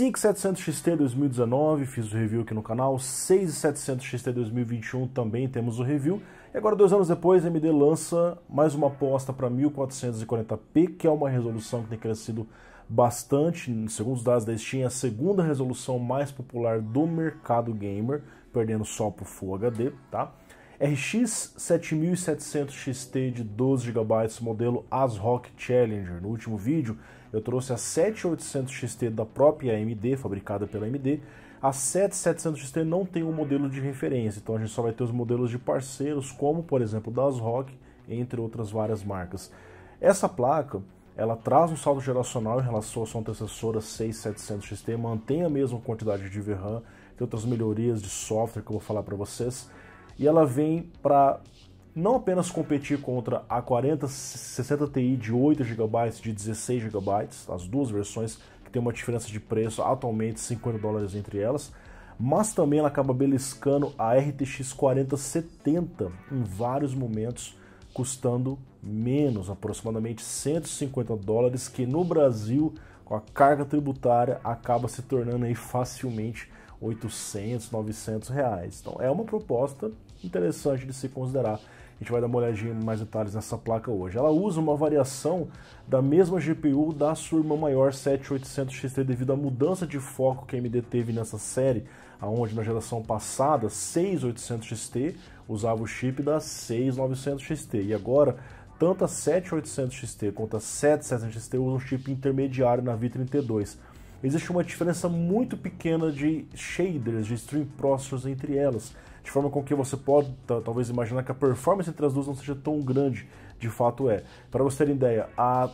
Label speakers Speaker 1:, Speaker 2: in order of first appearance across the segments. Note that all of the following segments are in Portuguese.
Speaker 1: 5700 XT 2019, fiz o review aqui no canal. 6700 XT 2021 também temos o review. E agora, 2 anos depois, a AMD lança mais uma aposta para 1440p, que é uma resolução que tem crescido bastante. Segundo os dados da Steam, é a segunda resolução mais popular do mercado gamer, perdendo só para o Full HD, tá? RX 7700 XT de 12 GB, modelo ASRock Challenger. No último vídeo eu trouxe a 7800 XT da própria AMD, fabricada pela AMD. A 7700 XT não tem um modelo de referência, então a gente só vai ter os modelos de parceiros, como por exemplo da ASRock, entre outras várias marcas. Essa placa, ela traz um salto geracional em relação à sua antecessora 6700 XT, mantém a mesma quantidade de VRAM, tem outras melhorias de software que eu vou falar para vocês. E ela vem para não apenas competir contra a 4060 Ti de 8 GB e de 16 GB, as duas versões que tem uma diferença de preço atualmente $50 entre elas, mas também ela acaba beliscando a RTX 4070 em vários momentos, custando menos, aproximadamente $150, que no Brasil, com a carga tributária, acaba se tornando aí facilmente R$800, R$900. Então é uma proposta interessante de se considerar. A gente vai dar uma olhadinha em mais detalhes nessa placa hoje. Ela usa uma variação da mesma GPU da sua irmã maior 7800 XT devido à mudança de foco que a AMD teve nessa série, aonde na geração passada 6800 XT usava o chip da 6900 XT e agora tanto a 7800 XT quanto a 7700 XT usam um chip intermediário na V32. Existe uma diferença muito pequena de shaders, de stream processors entre elas, de forma com que você pode talvez imaginar que a performance entre as duas não seja tão grande, de fato é. Para você ter ideia, a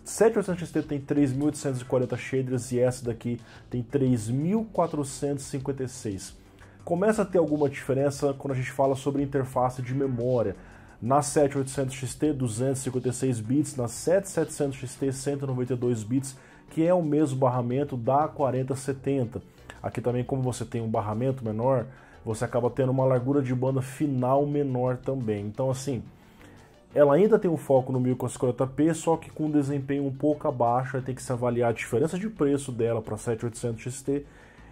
Speaker 1: 7800 XT tem 3840 shaders e essa daqui tem 3456. Começa a ter alguma diferença quando a gente fala sobre interface de memória. Na 7800 XT 256 bits, na 7700 XT 192 bits, que é o mesmo barramento da 4070. Aqui também, como você tem um barramento menor, você acaba tendo uma largura de banda final menor também. Então assim, ela ainda tem um foco no 1440p, só que com um desempenho um pouco abaixo. Aí tem que se avaliar a diferença de preço dela para 7800 XT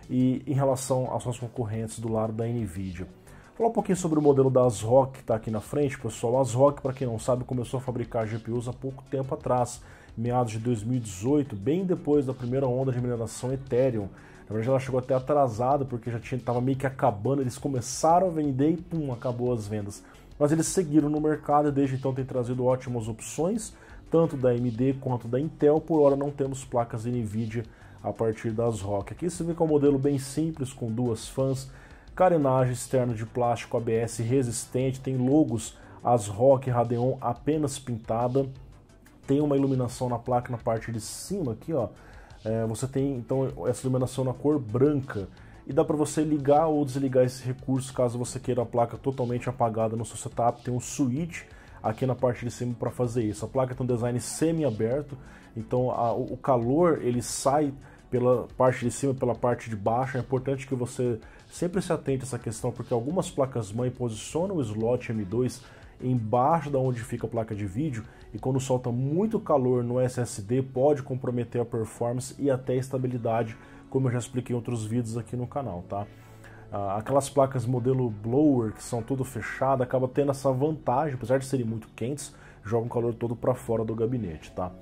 Speaker 1: e em relação aos seus concorrentes do lado da NVIDIA. Vou falar um pouquinho sobre o modelo da ASRock que está aqui na frente, pessoal. A ASRock, para quem não sabe, começou a fabricar GPUs há pouco tempo atrás, meados de 2018, bem depois da primeira onda de mineração Ethereum. Na verdade ela chegou até atrasada porque já estava meio que acabando, eles começaram a vender e pum, acabou as vendas. Mas eles seguiram no mercado e desde então tem trazido ótimas opções, tanto da AMD quanto da Intel. Por hora não temos placas NVIDIA a partir da ASRock. Aqui você vê que é um modelo bem simples, com duas fãs, carenagem externa de plástico ABS resistente, tem logos ASRock Radeon apenas pintada, tem uma iluminação na placa na parte de cima aqui, ó. Você tem então essa iluminação na cor branca e dá para você ligar ou desligar esse recurso caso você queira a placa totalmente apagada no seu setup. Tem um switch aqui na parte de cima para fazer isso. A placa tem um design semi-aberto, então o calor ele sai pela parte de cima, pela parte de baixo. É importante que você sempre se atente a essa questão, porque algumas placas-mãe posicionam o slot M2 embaixo da onde fica a placa de vídeo e quando solta muito calor no SSD pode comprometer a performance e até a estabilidade, como eu já expliquei em outros vídeos aqui no canal, tá? Aquelas placas modelo blower que são tudo fechado acaba tendo essa vantagem, apesar de serem muito quentes, jogam o calor todo para fora do gabinete, tá?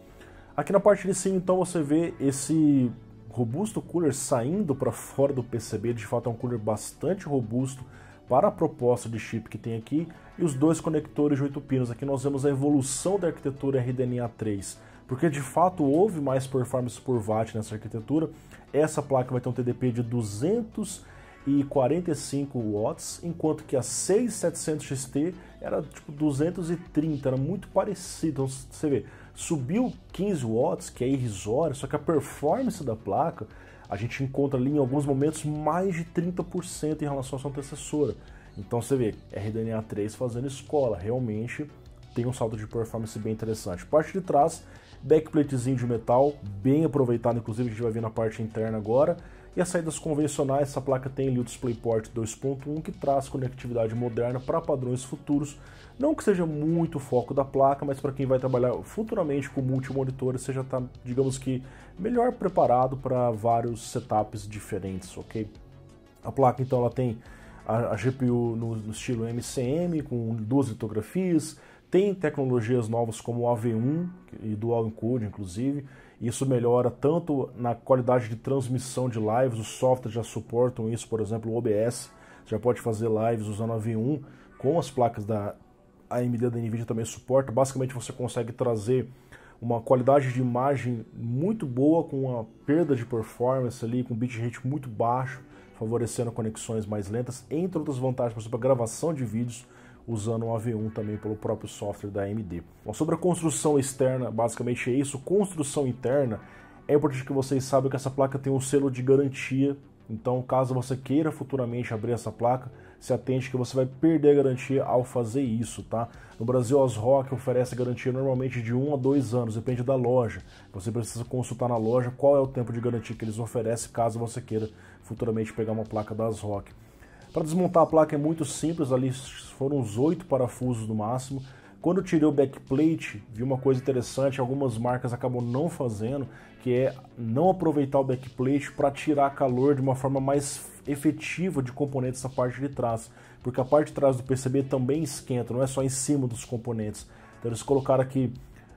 Speaker 1: Aqui na parte de cima então você vê esse robusto cooler saindo para fora do PCB. De fato é um cooler bastante robusto para a proposta de chip que tem aqui, e os dois conectores de 8 pinos. Aqui nós vemos a evolução da arquitetura RDNA 3, porque de fato houve mais performance por watt nessa arquitetura. Essa placa vai ter um TDP de 245 watts, enquanto que a 6700 XT era tipo 230, era muito parecido. Então você vê, subiu 15 watts, que é irrisório, só que a performance da placa a gente encontra ali em alguns momentos mais de 30% em relação à sua antecessora. Então você vê, RDNA 3 fazendo escola, realmente tem um salto de performance bem interessante. Parte de trás backplatezinho de metal, bem aproveitado, inclusive a gente vai ver na parte interna agora. E as saídas convencionais, essa placa tem ali o DisplayPort 2.1 que traz conectividade moderna para padrões futuros. Não que seja muito o foco da placa, mas para quem vai trabalhar futuramente com multimonitores, você já está, digamos que, melhor preparado para vários setups diferentes, ok? A placa então ela tem a GPU no estilo MCM, com 2 litografias, tem tecnologias novas como o AV1 e Dual Encode, inclusive. Isso melhora tanto na qualidade de transmissão de lives, os softwares já suportam isso, por exemplo, o OBS, já pode fazer lives usando AV1, com as placas da AMD da NVIDIA também suporta. Basicamente você consegue trazer uma qualidade de imagem muito boa, com uma perda de performance ali, com bitrate muito baixo, favorecendo conexões mais lentas, entre outras vantagens, por exemplo, a gravação de vídeos, usando um AV1 também pelo próprio software da AMD. Bom, sobre a construção externa, basicamente é isso. Construção interna, é importante que vocês saibam que essa placa tem um selo de garantia, então caso você queira futuramente abrir essa placa, se atente que você vai perder a garantia ao fazer isso, tá? No Brasil, a ASRock oferece garantia normalmente de 1 a 2 anos, depende da loja. Você precisa consultar na loja qual é o tempo de garantia que eles oferecem, caso você queira futuramente pegar uma placa da ASRock. Para desmontar a placa é muito simples, ali foram uns 8 parafusos no máximo. Quando eu tirei o backplate, vi uma coisa interessante, algumas marcas acabam não fazendo, que é não aproveitar o backplate para tirar calor de uma forma mais efetiva de componentes da parte de trás. Porque a parte de trás do PCB também esquenta, não é só em cima dos componentes. Então eles colocaram aqui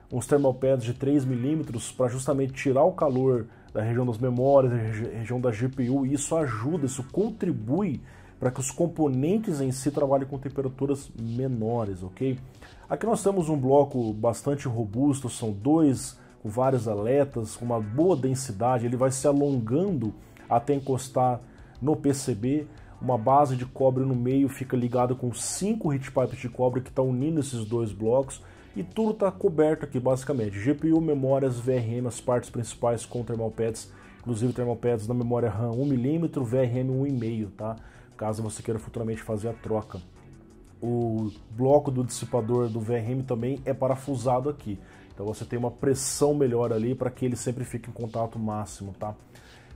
Speaker 1: uns thermal pads de 3 mm para justamente tirar o calor da região das memórias, da região da GPU, e isso ajuda, isso contribui para que os componentes em si trabalhem com temperaturas menores, ok? Aqui nós temos um bloco bastante robusto, são 2 com várias aletas, com uma boa densidade, ele vai se alongando até encostar no PCB, uma base de cobre no meio fica ligada com 5 heat pipes de cobre que estão unindo esses 2 blocos, e tudo está coberto aqui basicamente, GPU, memórias, VRM, as partes principais com thermal pads, inclusive thermal pads na memória RAM 1mm, VRM 1,5, tá? Caso você queira futuramente fazer a troca. O bloco do dissipador do VRM também é parafusado aqui, então você tem uma pressão melhor ali para que ele sempre fique em contato máximo, tá?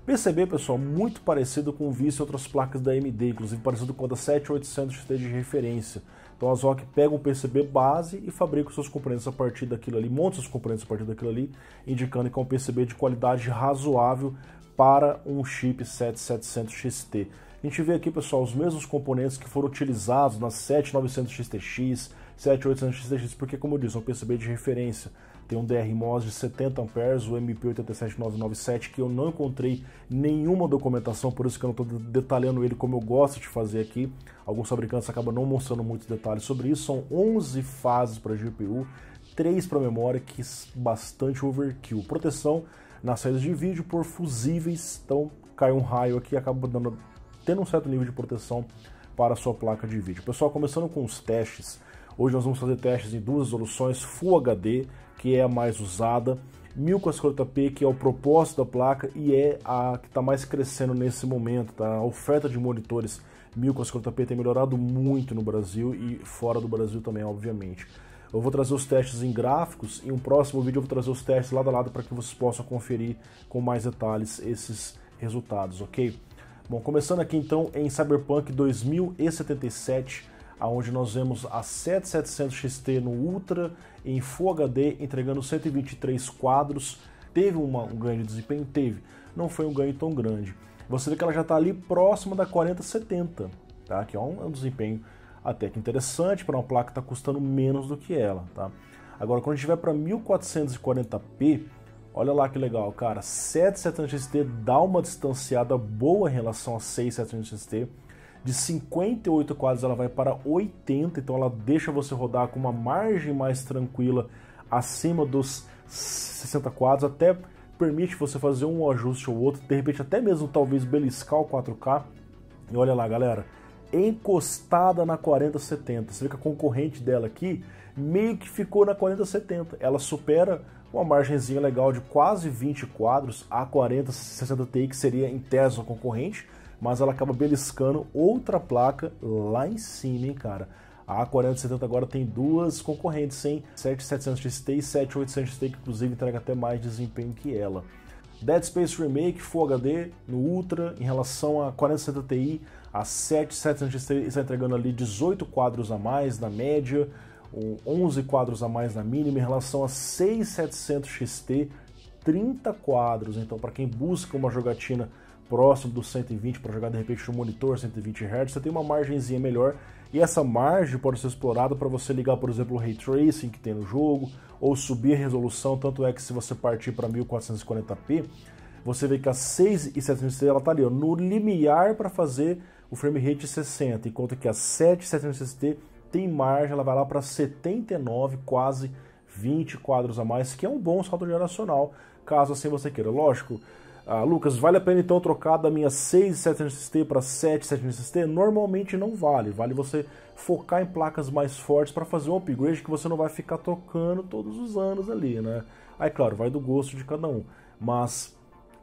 Speaker 1: PCB, pessoal, muito parecido com o visto em outras placas da AMD, inclusive parecido com a da 7800 XT de referência. Então a ASRock pega um PCB base e fabrica os seus componentes a partir daquilo ali, monta os seus componentes a partir daquilo ali, indicando que é um PCB de qualidade razoável para um chip 7700 XT. A gente vê aqui, pessoal, os mesmos componentes que foram utilizados na 7900 XTX, 7800 XTX, porque, como eu disse, é um PCB de referência. Tem um DRMOS de 70 amperes, o MP87997, que eu não encontrei nenhuma documentação, por isso que eu não estou detalhando ele como eu gosto de fazer aqui. Alguns fabricantes acabam não mostrando muitos detalhes sobre isso. São 11 fases para GPU, 3 para memória, que é bastante overkill. Proteção nas saídas de vídeo por fusíveis, então cai um raio aqui e acaba tendo um certo nível de proteção para a sua placa de vídeo. Pessoal, começando com os testes, hoje nós vamos fazer testes em 2 resoluções, Full HD, que é a mais usada, 1040p, que é o propósito da placa e é a que está mais crescendo nesse momento, tá? A oferta de monitores 1040p tem melhorado muito no Brasil e fora do Brasil também, obviamente. Eu vou trazer os testes em gráficos e em um próximo vídeo eu vou trazer os testes lado a lado para que vocês possam conferir com mais detalhes esses resultados, ok? Bom, começando aqui então em Cyberpunk 2077, onde nós vemos a 7700 XT no Ultra em Full HD entregando 123 quadros. Teve um ganho de desempenho? Teve. Não foi um ganho tão grande. Você vê que ela já está ali próxima da 4070, tá? Que é um desempenho até que interessante para uma placa que está custando menos do que ela, tá? Agora, quando a gente vai para 1440p, olha lá que legal, cara, 7700 XT dá uma distanciada boa em relação a 6700 XT, de 58 quadros ela vai para 80, então ela deixa você rodar com uma margem mais tranquila acima dos 60 quadros, até permite você fazer um ajuste ou outro, de repente até mesmo talvez beliscar o 4K, e olha lá galera, encostada na 4070, você vê que a concorrente dela aqui meio que ficou na 4070, ela supera uma margenzinha legal de quase 20 quadros, a 4060 Ti, que seria em tese a concorrente, mas ela acaba beliscando outra placa lá em cima, hein, cara. A 4070 agora tem duas concorrentes, hein? 7700 XT e 7800 XT, que inclusive entrega até mais desempenho que ela. Dead Space Remake Full HD no Ultra, em relação a 4070 Ti, a 7700 XT está entregando ali 18 quadros a mais na média, 11 quadros a mais na mínima, em relação a 6700 XT, 30 quadros. Então, para quem busca uma jogatina próximo do 120 para jogar de repente no monitor 120 Hz, você tem uma margenzinha melhor, e essa margem pode ser explorada para você ligar, por exemplo, o Ray Tracing que tem no jogo, ou subir a resolução. Tanto é que se você partir para 1440p, você vê que a 6700 ela está ali, ó, no limiar para fazer o frame rate 60, enquanto que a 7700 XT tem margem, ela vai lá para 79, quase 20 quadros a mais, que é um bom salto geracional, caso assim você queira. Lógico, Lucas, vale a pena então trocar da minha 6700 XT para 7700 XT? Normalmente não vale, vale você focar em placas mais fortes para fazer um upgrade que você não vai ficar trocando todos os anos ali, né? Aí claro, vai do gosto de cada um, mas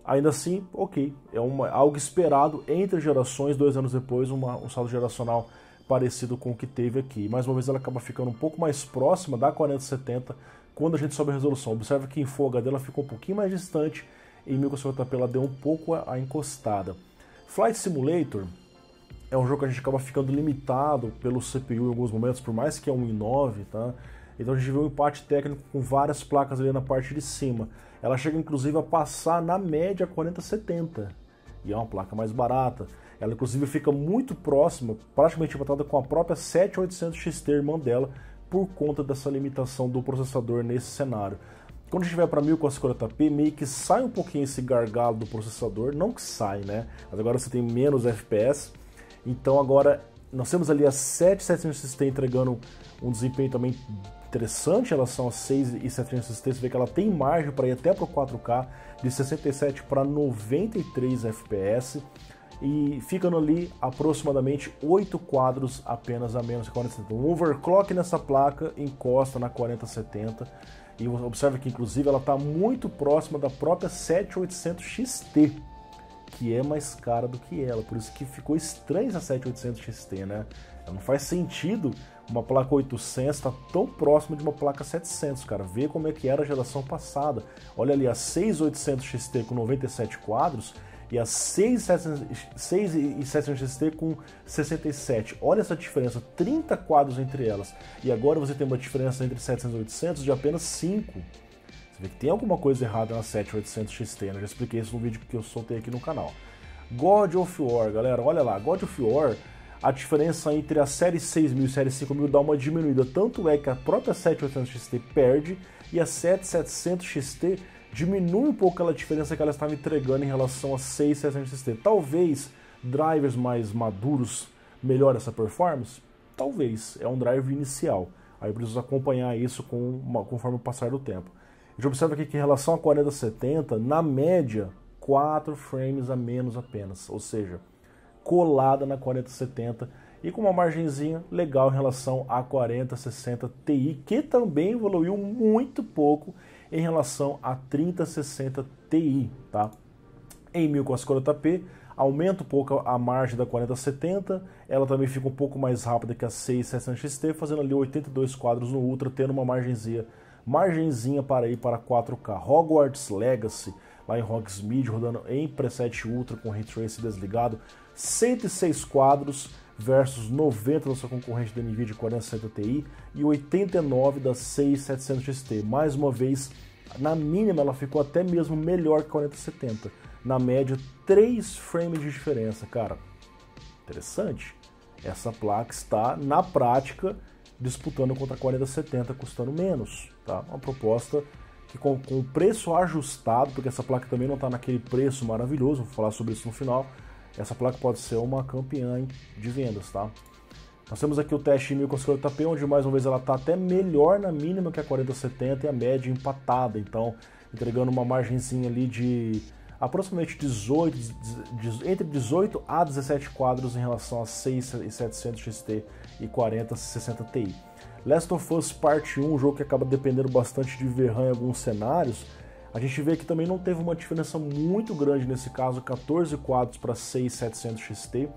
Speaker 1: ainda assim, ok, é algo esperado entre gerações. 2 anos depois, um salto geracional parecido com o que teve aqui. Mais uma vez ela acaba ficando um pouco mais próxima da 4070 quando a gente sobe a resolução. Observa que em Full HD ela ficou um pouquinho mais distante, em 1440p ela deu um pouco a encostada. Flight Simulator é um jogo que a gente acaba ficando limitado pelo CPU em alguns momentos, por mais que é um i9, tá? Então a gente vê um empate técnico com várias placas ali na parte de cima. Ela chega inclusive a passar na média 4070, e é uma placa mais barata. Ela inclusive fica muito próxima, praticamente empatada com a própria 7800 XT, irmã dela, por conta dessa limitação do processador nesse cenário. Quando a gente vai para 1440p, meio que sai um pouquinho esse gargalo do processador, não que sai, né? Mas agora você tem menos FPS. Então agora nós temos ali a 7700 XT entregando um desempenho também interessante em relação a 6700 XT. Você vê que ela tem margem para ir até para o 4K, de 67 para 93 FPS. E ficando ali aproximadamente 8 quadros apenas a menos que a 4070. Um overclock nessa placa encosta na 4070. E observa que inclusive ela está muito próxima da própria 7800 XT, que é mais cara do que ela. Por isso que ficou estranho essa 7800 XT, né? Não faz sentido uma placa 800 estar tão próxima de uma placa 700, cara. Vê como é que era a geração passada. Olha ali, a 6800 XT com 97 quadros e a 6700 XT com 67. Olha essa diferença, 30 quadros entre elas. E agora você tem uma diferença entre 700 e 800 de apenas 5. Você vê que tem alguma coisa errada na 7800 XT, né? Eu já expliquei isso no vídeo que eu soltei aqui no canal. God of War, galera, olha lá, God of War, a diferença entre a série 6000 e a série 5000 dá uma diminuída. Tanto é que a própria 7800 XT perde e a 7700 XT diminui um pouco aquela diferença que ela estava entregando em relação a 6700 XT. Talvez drivers mais maduros melhorem essa performance? Talvez, é um driver inicial. Aí eu preciso acompanhar isso conforme o passar do tempo. A gente observa aqui que em relação a 4070, na média, 4 frames a menos apenas, ou seja, colada na 4070 e com uma margenzinha legal em relação a 4060 Ti, que também evoluiu muito pouco em relação a 3060 Ti, tá? Em 1440p, aumenta um pouco a margem da 4070, ela também fica um pouco mais rápida que a 6700 XT, fazendo ali 82 quadros no Ultra, tendo uma margenzinha para ir para 4K. Hogwarts Legacy, lá em Hogsmeade, rodando em preset Ultra com Ray Tracing desligado, 106 quadros versus 90 da sua concorrente da NVIDIA 4070 Ti e 89 da 6700 XT. Mais uma vez, na mínima ela ficou até mesmo melhor que a 4070. Na média, 3 frames de diferença, cara. Interessante. Essa placa está, na prática, disputando contra a 4070, custando menos, tá? Uma proposta que com o preço ajustado, porque essa placa também não está naquele preço maravilhoso, vou falar sobre isso no final, essa placa pode ser uma campeã de vendas, tá? Nós temos aqui o teste em 1440p, onde mais uma vez ela está até melhor na mínima que a 4070 e a média empatada, então entregando uma margenzinha ali de aproximadamente entre 18 a 17 quadros em relação a 6700 XT e 4060 Ti. Last of Us Part 1, um jogo que acaba dependendo bastante de VRAM em alguns cenários, a gente vê que também não teve uma diferença muito grande nesse caso, 14 quadros para 6700 XT.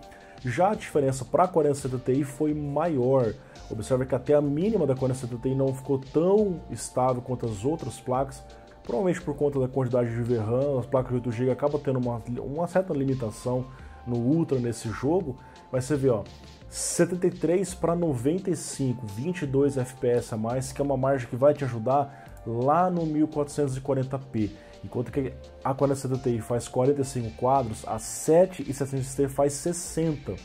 Speaker 1: Já a diferença para a 4070 Ti foi maior. Observe que até a mínima da 4070 Ti não ficou tão estável quanto as outras placas, provavelmente por conta da quantidade de VRAM. As placas de 8 GB acabam tendo uma certa limitação no Ultra nesse jogo, mas você vê, ó, 73 para 95, 22 FPS a mais, que é uma margem que vai te ajudar lá no 1440p. Enquanto que a 4070 Ti faz 45 quadros, a 7700 XT faz 60.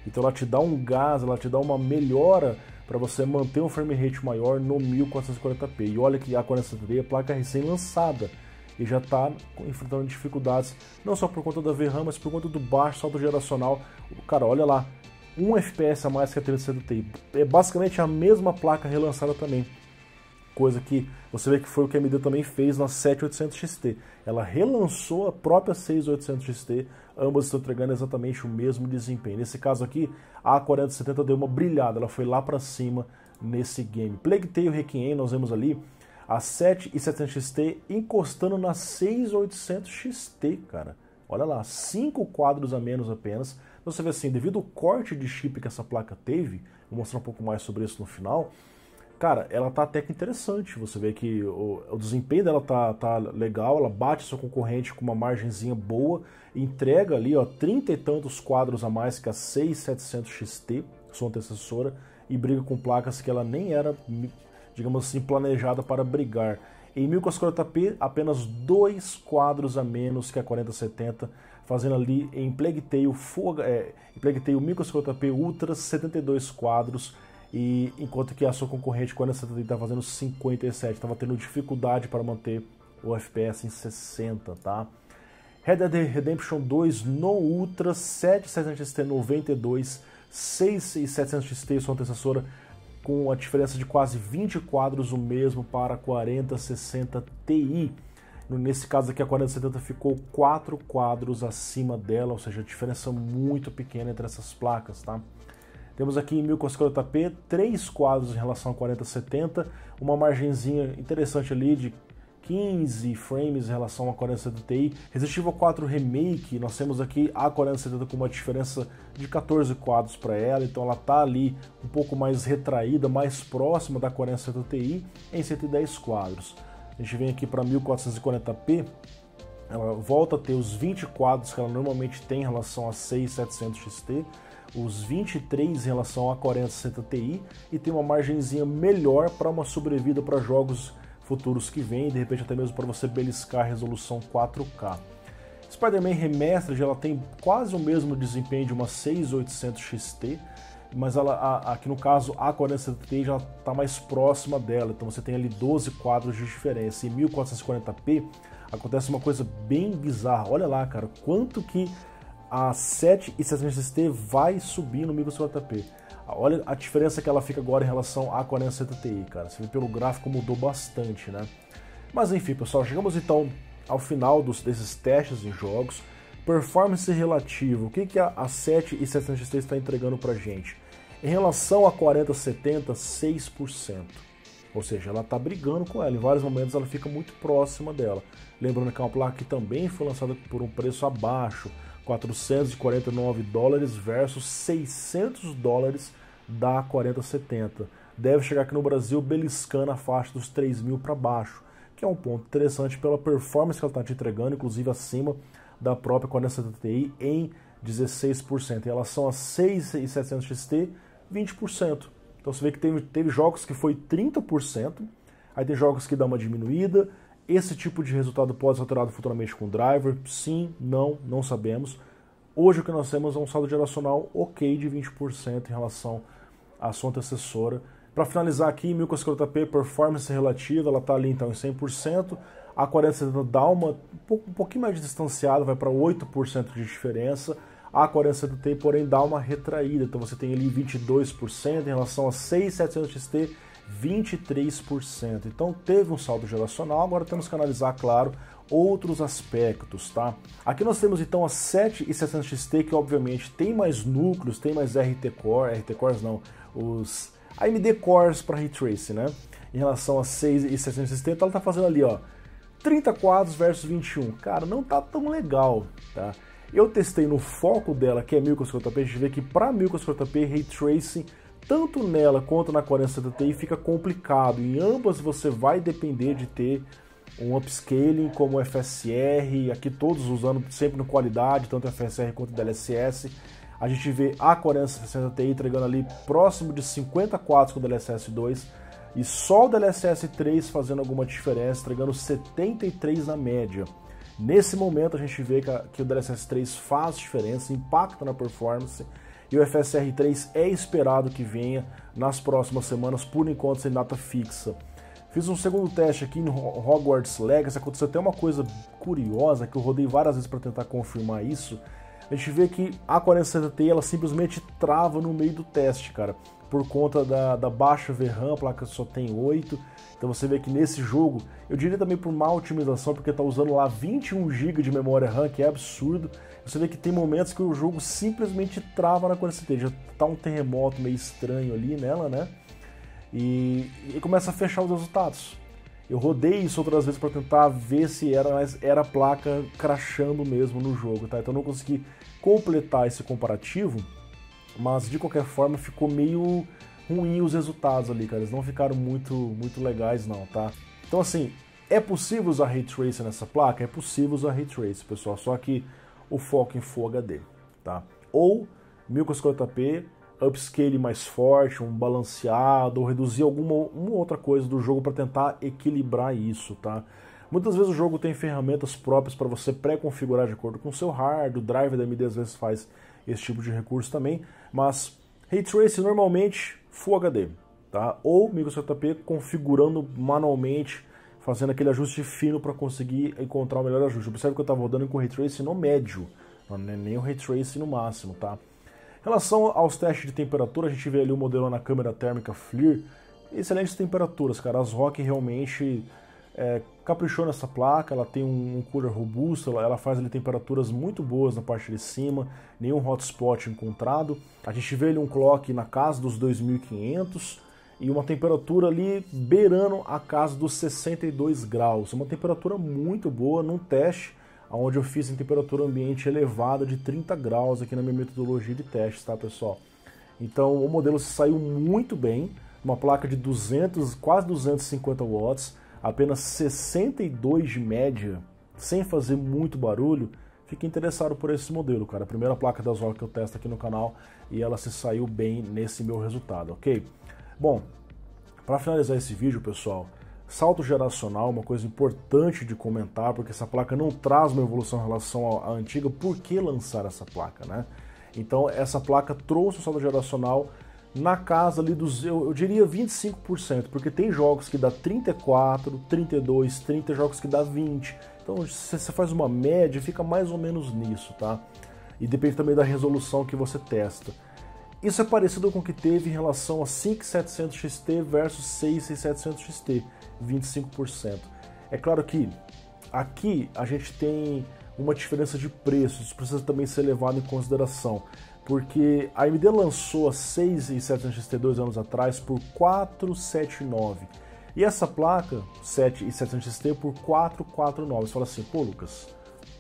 Speaker 1: Então ela te dá um gás, ela te dá uma melhora para você manter um frame rate maior no 1440p. E olha que a 4070 Ti é placa recém-lançada e já está enfrentando dificuldades, não só por conta da VRAM, mas por conta do baixo salto geracional. Cara, olha lá, 1 FPS a mais que a 3070 Ti. É basicamente a mesma placa relançada também. Coisa que você vê que foi o que a AMD também fez na 7800 XT. Ela relançou a própria 6800 XT, ambas estão entregando exatamente o mesmo desempenho. Nesse caso aqui, a 4070 deu uma brilhada, ela foi lá para cima nesse game. Plague Tale Requiem, nós vemos ali a 7700 XT encostando na 6800 XT, cara. Olha lá, 5 quadros a menos apenas. Então você vê assim, devido ao corte de chip que essa placa teve, vou mostrar um pouco mais sobre isso no final, cara, ela tá até que interessante. Você vê que o desempenho dela tá legal, ela bate sua concorrente com uma margenzinha boa, entrega ali, ó, 30 e tantos quadros a mais que a 6700 XT, sua antecessora, e briga com placas que ela nem era, digamos assim, planejada para brigar. Em 1440p, apenas 2 quadros a menos que a 4070, fazendo ali em Plague Tale 1440p Ultra 72 quadros, e enquanto que a sua concorrente 4070 está fazendo 57, estava tendo dificuldade para manter o FPS em 60, tá? Red Dead Redemption 2 no Ultra 7700 XT 92, 6700 XT sua antecessora, com a diferença de quase 20 quadros, o mesmo para a 4060 Ti. Nesse caso aqui a 4070 ficou 4 quadros acima dela, ou seja, a diferença muito pequena entre essas placas, tá? Temos aqui em 1440p 3 quadros em relação a 4070, uma margenzinha interessante ali de 15 frames em relação a 4070 Ti. Resident Evil 4 Remake, nós temos aqui a 4070 com uma diferença de 14 quadros para ela, então ela está ali um pouco mais retraída, mais próxima da 4070 Ti em 110 quadros. A gente vem aqui para 1440p, ela volta a ter os 20 quadros que ela normalmente tem em relação a 6700 XT, os 23 em relação a 4060 Ti, e tem uma margenzinha melhor para uma sobrevida para jogos futuros que vêm, de repente até mesmo para você beliscar a resolução 4K. Spider-Man Remastered, ela tem quase o mesmo desempenho de uma 6800 XT, mas ela, aqui no caso a 4070 Ti já está mais próxima dela, então você tem ali 12 quadros de diferença. Em 1440p acontece uma coisa bem bizarra, olha lá, cara, quanto que a 7700 XT vai subir no 1440p. Olha a diferença que ela fica agora em relação à 4070 Ti, cara. Você vê pelo gráfico mudou bastante, né? Mas enfim, pessoal, chegamos então ao final desses testes em jogos. Performance relativa, o que a 7700 XT está entregando pra gente? Em relação a 4070, 6%. Ou seja, ela está brigando com ela. Em vários momentos ela fica muito próxima dela. Lembrando que é uma placa que também foi lançada por um preço abaixo, $449 versus $600 da 4070. Deve chegar aqui no Brasil beliscando a faixa dos 3.000 para baixo, que é um ponto interessante pela performance que ela está te entregando, inclusive acima da própria 4070 Ti em 16%. Em relação a 6700 XT, 20%. Então você vê que teve jogos que foi 30%, aí tem jogos que dá uma diminuída. Esse tipo de resultado pode ser alterado futuramente com o driver? Sim, não sabemos. Hoje o que nós temos é um saldo geracional ok de 20% em relação à sua antecessora. Para finalizar aqui, em 1440p, performance relativa, ela está ali então em 100%. A 4070 dá um pouquinho mais distanciada, vai para 8% de diferença. A 4070 Ti, porém, dá uma retraída, então você tem ali 22% em relação a 6700 XT, 23%. Então teve um saldo geracional, agora temos que analisar, claro, outros aspectos, tá? Aqui nós temos então a 7700 XT, que obviamente tem mais núcleos, tem mais RT Cores não, os AMD Cores para Ray Tracing, né? Em relação a 6700 XT, então ela tá fazendo ali, ó, 30 quadros versus 21. Cara, não tá tão legal, tá? Eu testei no foco dela, que é 1050p, a gente vê que para 1050p, Ray Tracing, tanto nela quanto na 4070 Ti, fica complicado. Em ambas você vai depender de ter um upscaling como o FSR, aqui todos usando sempre no qualidade, tanto FSR quanto DLSS. A gente vê a 4060 Ti entregando ali próximo de 50 quadros com o DLSS 2 e só o DLSS 3 fazendo alguma diferença, entregando 73 na média. Nesse momento a gente vê que o DLSS 3 faz diferença, impacta na performance, e o FSR 3 é esperado que venha nas próximas semanas, por enquanto sem data fixa. Fiz um segundo teste aqui no Hogwarts Legacy, aconteceu até uma coisa curiosa, que eu rodei várias vezes para tentar confirmar isso. A gente vê que a 4070 Ti ela simplesmente trava no meio do teste, cara, por conta da baixa VRAM, a placa só tem 8. Então você vê que nesse jogo, eu diria também por má otimização, porque está usando lá 21 GB de memória RAM, que é absurdo. Você vê que tem momentos que o jogo simplesmente trava na 4070, já tá um terremoto meio estranho ali nela, né? E começa a fechar os resultados. Eu rodei isso outras vezes para tentar ver se era a placa crashando mesmo no jogo, tá? Então eu não consegui completar esse comparativo, mas de qualquer forma ficou meio ruim os resultados ali, cara. Eles não ficaram muito legais não, tá? Então assim, é possível usar Ray Tracing nessa placa? É possível usar Ray Tracing, pessoal, só que o foco em Full HD, tá? Ou 1050p, upscale mais forte, um balanceado, ou reduzir uma outra coisa do jogo para tentar equilibrar isso, tá? Muitas vezes o jogo tem ferramentas próprias para você pré-configurar de acordo com o seu hardware, o driver da AMD às vezes faz esse tipo de recurso também, mas Ray Tracing normalmente Full HD, tá? Ou 1050p configurando manualmente, fazendo aquele ajuste fino para conseguir encontrar o melhor ajuste. Observe que eu estava rodando com o Ray Tracing no médio, não é nem o Ray Tracing no máximo, tá? Em relação aos testes de temperatura, a gente vê ali o modelo na câmera térmica FLIR, excelentes temperaturas, cara. As ROG realmente caprichou nessa placa, ela tem um cooler robusto, ela faz ali temperaturas muito boas na parte de cima, nenhum hotspot encontrado. A gente vê ali um clock na casa dos 2500 e uma temperatura ali beirando a casa dos 62 graus. Uma temperatura muito boa num teste onde eu fiz em temperatura ambiente elevada de 30 graus aqui na minha metodologia de testes, tá, pessoal? Então o modelo saiu muito bem, uma placa de quase 250 watts, apenas 62 de média, sem fazer muito barulho. Fique interessado por esse modelo, cara. A primeira placa das ROG que eu testo aqui no canal e ela se saiu bem nesse meu resultado, ok? Bom, para finalizar esse vídeo, pessoal, salto geracional, uma coisa importante de comentar, porque essa placa não traz uma evolução em relação à antiga. Por que lançar essa placa, né? Então essa placa trouxe o salto geracional na casa ali dos, eu diria 25%, porque tem jogos que dá 34, 32, 30 jogos que dá 20. Então se você faz uma média, fica mais ou menos nisso, tá? E depende também da resolução que você testa. Isso é parecido com o que teve em relação a 5700 XT versus 6700 XT, 25%. É claro que aqui a gente tem uma diferença de preços, isso precisa também ser levado em consideração, porque a AMD lançou a 6700 XT 2 anos atrás por 479 e essa placa 7700 XT por 449. Você fala assim, pô Lucas,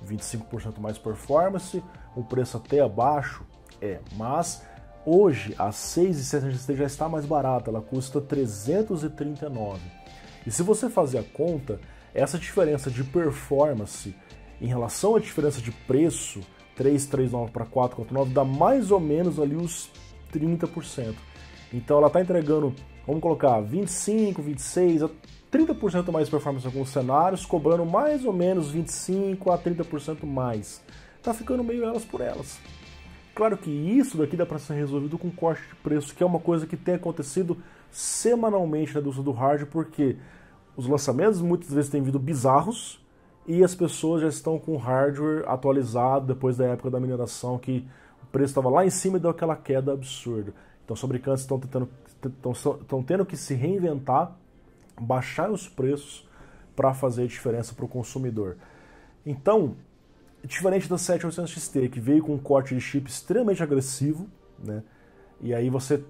Speaker 1: 25% mais performance, o preço até abaixo, mas hoje a 6700 XT já está mais barata, ela custa 339. E se você fazer a conta, essa diferença de performance em relação à diferença de preço, 339 para 449, dá mais ou menos ali os 30%. Então ela está entregando, vamos colocar, 25, 26, a 30% mais performance em alguns cenários, cobrando mais ou menos 25 a 30% mais. Tá ficando meio elas por elas. Claro que isso daqui dá para ser resolvido com corte de preço, que é uma coisa que tem acontecido semanalmente na indústria do hardware, porque os lançamentos muitas vezes têm vindo bizarros e as pessoas já estão com o hardware atualizado depois da época da mineração, que o preço estava lá em cima e deu aquela queda absurda. Então os fabricantes estão tendo que se reinventar, baixar os preços para fazer diferença para o consumidor. Então, diferente da 7800 XT, que veio com um corte de chip extremamente agressivo, né? E aí você,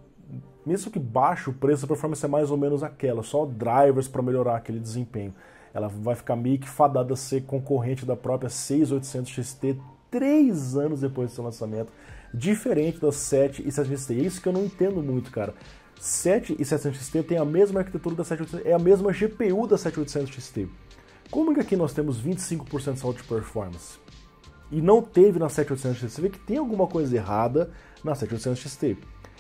Speaker 1: mesmo que baixe o preço, a performance é mais ou menos aquela, só drivers para melhorar aquele desempenho. Ela vai ficar meio que fadada a ser concorrente da própria 6800 XT 3 anos depois do seu lançamento, diferente das 7 e 700 XT. É isso que eu não entendo muito, cara. 7 e 700 XT tem a mesma arquitetura da 7800, é a mesma GPU da 7800 XT. Como que aqui nós temos 25% de salto de performance? E não teve na 7800 XT? Você vê que tem alguma coisa errada na 7800 XT.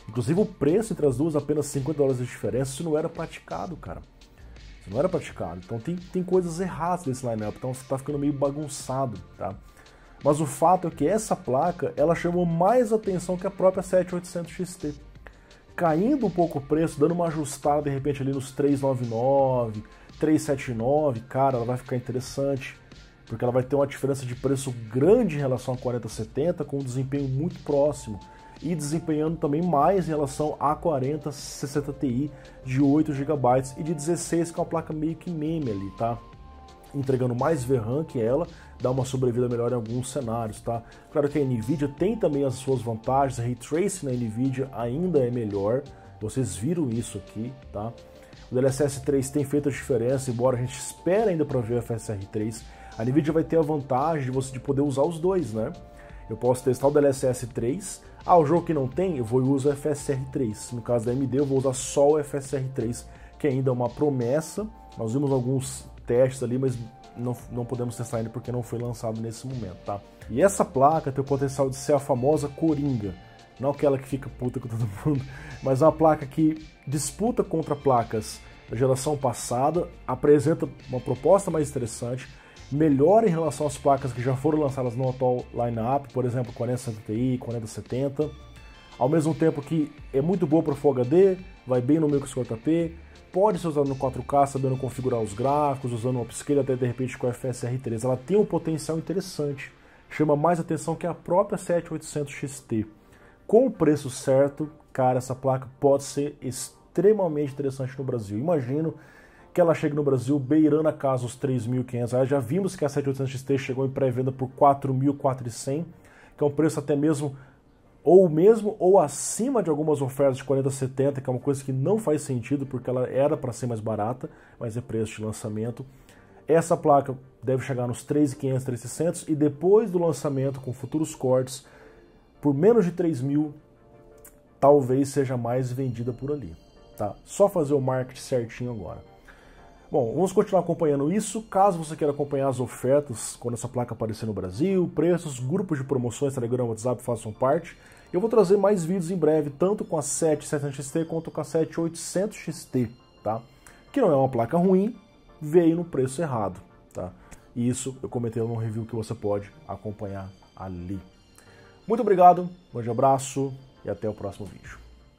Speaker 1: Inclusive o preço entre as duas, apenas $50 de diferença, isso não era praticado, cara. Isso não era praticado. Então tem coisas erradas desse lineup, então você tá ficando meio bagunçado, tá? Mas o fato é que essa placa, ela chamou mais atenção que a própria 7800 XT. Caindo um pouco o preço, dando uma ajustada de repente ali nos 399, 379, cara, ela vai ficar interessante. Porque ela vai ter uma diferença de preço grande em relação a 4070, com um desempenho muito próximo. E desempenhando também mais em relação a 4060 Ti de 8 GB e de 16, que é uma placa meio que meme ali, tá? Entregando mais VRAM que ela, dá uma sobrevida melhor em alguns cenários, tá? Claro que a NVIDIA tem também as suas vantagens, a Ray Tracing na NVIDIA ainda é melhor, vocês viram isso aqui, tá? O DLSS 3 tem feito a diferença, embora a gente espere ainda para ver o FSR 3, a NVIDIA vai ter a vantagem de poder usar os dois, né? Eu posso testar o DLSS 3, o jogo que não tem, eu vou usar o FSR 3. No caso da AMD, eu vou usar só o FSR 3, que ainda é uma promessa. Nós vimos alguns testes ali, mas não podemos testar ainda porque não foi lançado nesse momento, tá? E essa placa tem o potencial de ser a famosa coringa. Não aquela que fica puta com todo mundo, mas uma placa que disputa contra placas da geração passada, apresenta uma proposta mais interessante, melhor em relação às placas que já foram lançadas no atual line-up, por exemplo, 4070 Ti, 4070, ao mesmo tempo que é muito boa para Full HD, vai bem no 1050p, pode ser usada no 4K, sabendo configurar os gráficos, usando um upscale até de repente com a FSR 3. Ela tem um potencial interessante, chama mais atenção que a própria 7800 XT. Com o preço certo, cara, essa placa pode ser extremamente interessante no Brasil. Imagino que ela chegue no Brasil beirando a casa os R$3.500. Já vimos que a 7800 XT chegou em pré-venda por R$4.400, que é um preço até mesmo ou acima de algumas ofertas de 4070, que é uma coisa que não faz sentido, porque ela era para ser mais barata, mas é preço de lançamento. Essa placa deve chegar nos R$3.500, R$3.600, e depois do lançamento, com futuros cortes, por menos de R$3.000, talvez seja mais vendida por ali. Tá? Só fazer o marketing certinho agora. Bom, vamos continuar acompanhando isso. Caso você queira acompanhar as ofertas quando essa placa aparecer no Brasil, preços, grupos de promoções, Telegram, WhatsApp, façam parte. Eu vou trazer mais vídeos em breve, tanto com a 7700 XT quanto com a 7800 XT, tá? Que não é uma placa ruim, veio no preço errado, tá? E isso eu comentei num review que você pode acompanhar ali. Muito obrigado, um grande abraço e até o próximo vídeo.